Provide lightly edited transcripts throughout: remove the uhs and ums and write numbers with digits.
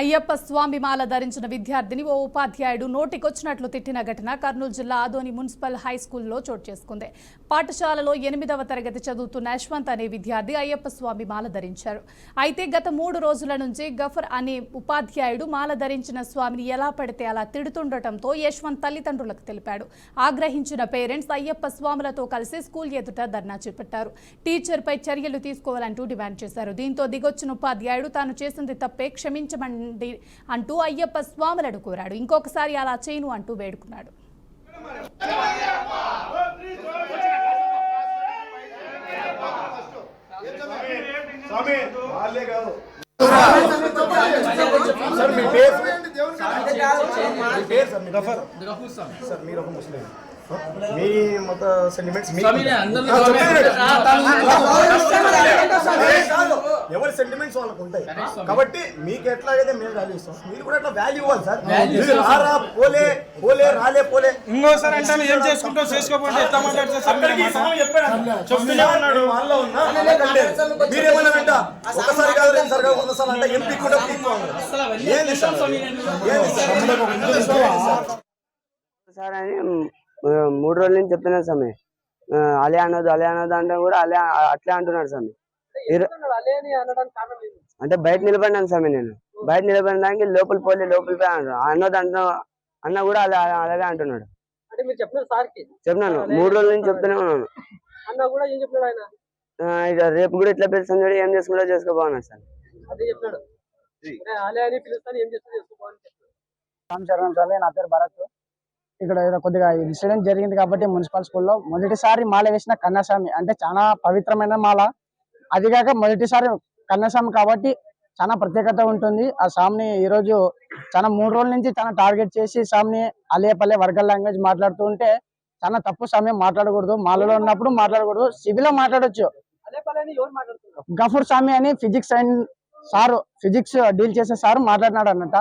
అయ్యప్ప స్వామి మాల ధరించిన విద్యార్థిని ఓ ఉపాధ్యాయుడు నోటికొచ్చినట్లు తిట్టిన ఘటన కర్నూలు జిల్లా ఆదోని మున్సిపల్ హై స్కూల్లో చోటు చేసుకుంది. పాఠశాలలో 8వ తరగతి చదువుతున్న యశ్వంత్ అనే విద్యార్థి అయ్యప్ప స్వామి మాల ధరించారు. అయితే గత 3 రోజుల నుంచి గఫర్ అనే ఉపాధ్యాయుడు మాల ధరించిన స్వామిని ఎలా పడితే అలా తిడుతుండటంతో యశ్వంత్ తల్లిదండ్రులకు తెలిపాడు. ఆగ్రహించిన పేరెంట్స్ అయ్యప్ప స్వాములతో కలిసి స్కూల్ ఎదుట ధర్నా చేపట్టారు. టీచర్పై చర్యలు తీసుకోవాలంటూ డిమాండ్ చేశారు. దీంతో దిగొచ్చిన ఉపాధ్యాయుడు తాను చేసింది తప్పే, క్షమించమని అంటూ అయ్యప్ప స్వాములను కోరాడు. ఇంకొకసారి అలా చేయను అంటూ వేడుకున్నాడు. మీ మత సెంటిమెంట్స్ ఎవరి సెంటిమెంట్స్ వాళ్ళకు ఉంటాయి కాబట్టి మీకు ఎట్లాగైతే మేము వాల్యూ ఇస్తాం, మీరు కూడా అట్లా వాల్యూ ఇవ్వాలి సార్. రారా పోలే పోలే రాలే పోలే ఇంకోసారి అంటే ఏం చేసుకుంటూ చేసుకోకపోతే ఎట్లా మాట్లాడుతూ వాళ్ళలో ఉన్నా మీరేమన్నా వెంట ఒకసారి కాదు 2 సార్లు 100 సార్లు అంటే ఎంపీ కూడా ఏంది సార్ అని 3 రోజుల నుంచి చెప్తున్నాడు స్వామి. అలే అనొద్దు అంటే కూడా అట్లే అంటున్నాడు స్వామి. అంటే బయట నిలబడినాను స్వామి. నేను బయట నిలబడడానికి లోపల పోలే అనొద్దు అన్న కూడా అలాగే అంటున్నాడు. చెప్పినాను 3 రోజుల నుంచి చెప్తూనే ఉన్నాను. రేపు కూడా ఇట్లా పిలుస్తుంది, ఏం చేసుకుంటా చేసుకోబోన్నాడు సార్. నా పేరు భరత్. ఇక్కడ కొద్దిగా ఇన్సిడెంట్ జరిగింది కాబట్టి మున్సిపల్ స్కూల్లో మొదటిసారి మాల వేసిన కన్నస్వామి అంటే చాలా పవిత్రమైన మాల. అది కాక మొదటిసారి కన్నస్వామి కాబట్టి చాలా ప్రత్యేకత ఉంటుంది. ఆ స్వామిని ఈరోజు చాలా 3 రోజుల నుంచి చాలా టార్గెట్ చేసి స్వామిని అలే పల్లె వర్గల్ లాంగ్వేజ్ మాట్లాడుతూ ఉంటే చాలా తప్పు. స్వామి మాట్లాడకూడదు, మాలలో ఉన్నప్పుడు మాట్లాడకూడదు, సివిలో మాట్లాడొచ్చు. గఫూర్ స్వామి అని ఫిజిక్స్ డీల్ చేసే సారు మాట్లాడినాడు అన్నట్ట.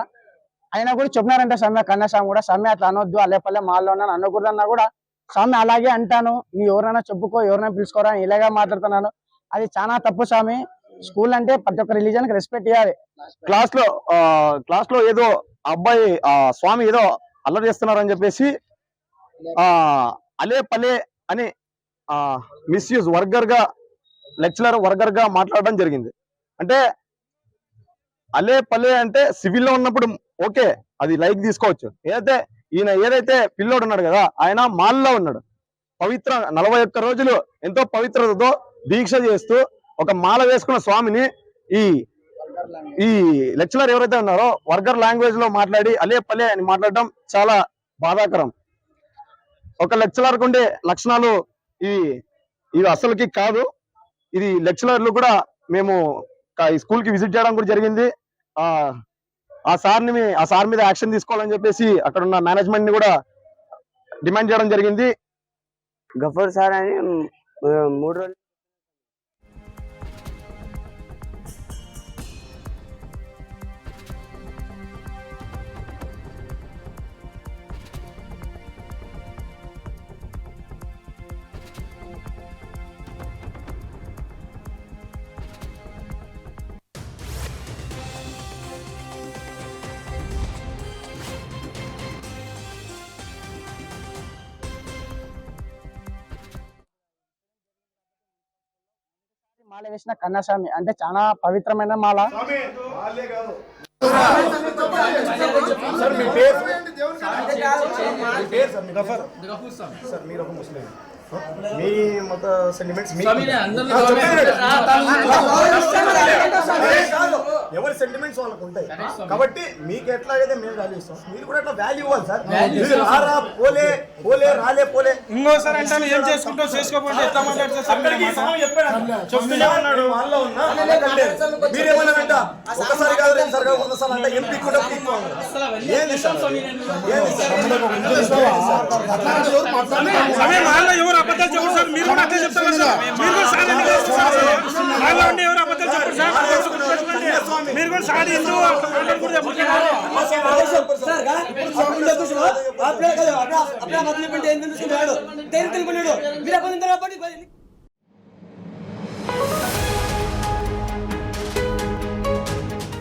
అయినా కూడా చెప్పినారంటే స్వామి కన్నస్వామి కూడా స్వామి అట్లా అనొద్దు, అల్లేపల్లె మాల్లో ఉన్నాను అనకూడదు అన్నా కూడా స్వామి అలాగే అంటాను, నీ ఎవరైనా చెప్పుకో, ఎవరైనా పిలుచుకోరా ఇలాగే మాట్లాడుతున్నాను. అది చాలా తప్పు స్వామి. స్కూల్ అంటే ప్రతి ఒక్క రిలీజన్ కి రెస్పెక్ట్ ఇవ్వాలి. క్లాస్ లో ఏదో అబ్బాయి స్వామి ఏదో అల్లరి చేస్తున్నారని చెప్పేసి అలే పలే అని మిస్యూజ్ వర్గర్ గా మాట్లాడడం జరిగింది. అంటే అలే పలే అంటే సివిల్లో ఉన్నప్పుడు ఓకే, అది లైక్ తీసుకోవచ్చు. ఏదైతే పిల్లోడు ఉన్నాడు కదా, ఆయన మాల్లో ఉన్నాడు. 41 రోజులు ఎంతో పవిత్రతతో దీక్ష చేస్తూ ఒక మాల వేసుకున్న స్వామిని ఈ లెక్చరర్ ఎవరైతే ఉన్నారో వర్గర్ లాంగ్వేజ్ లో మాట్లాడి అలే పలే అని మాట్లాడడం చాలా బాధాకరం. ఒక లెక్చరర్ కుండే లక్షణాలు ఇవి అసలుకి కాదు. ఇది లెక్చరర్లు కూడా మేము ఈ స్కూల్ కి విజిట్ చేయడం కూడా జరిగింది. ఆ సార్ మీద యాక్షన్ తీసుకోవాలని చెప్పేసి అక్కడ ఉన్న మేనేజ్మెంట్ ని కూడా డిమాండ్ చేయడం జరిగింది. గఫూర్ సార్ అని 3 రోజులు మాల వేసిన కన్నస్వామి అంటే చాలా పవిత్రమైన మాల. మీ మత సెంటిమెంట్స్ ఎవరి సెంటిమెంట్స్ వాళ్ళకు ఉంటాయి కాబట్టి మీకు ఎట్లాగైతే మేము వాల్యూ ఇస్తాం, మీరు కూడా అట్లా వాల్యూ ఇవ్వాలి సార్. రారా పోలే పోలే రాలే పోలే ఇంకోసారి అంటే ఏం చేసుకుంటూ చేసుకోకపోతే ఎట్లా మాట్లాడుతూ వాళ్ళలో ఉన్నా మీరేమన్నా వెంట ఒకసారి కాదు 2 సార్లు 100 సార్లు అంటే ఎంపీ కూడా ఏంది ఎవరు అబద్ధాలు చెప్పరు సార్. మీరు కూడా అట్లే చెప్తారు సార్. మీరు కూడా సార్ ఎవరు అబద్ధాలు చెప్పరు సార్. మీరు కూడా సార్ హిందూ अपना मतलब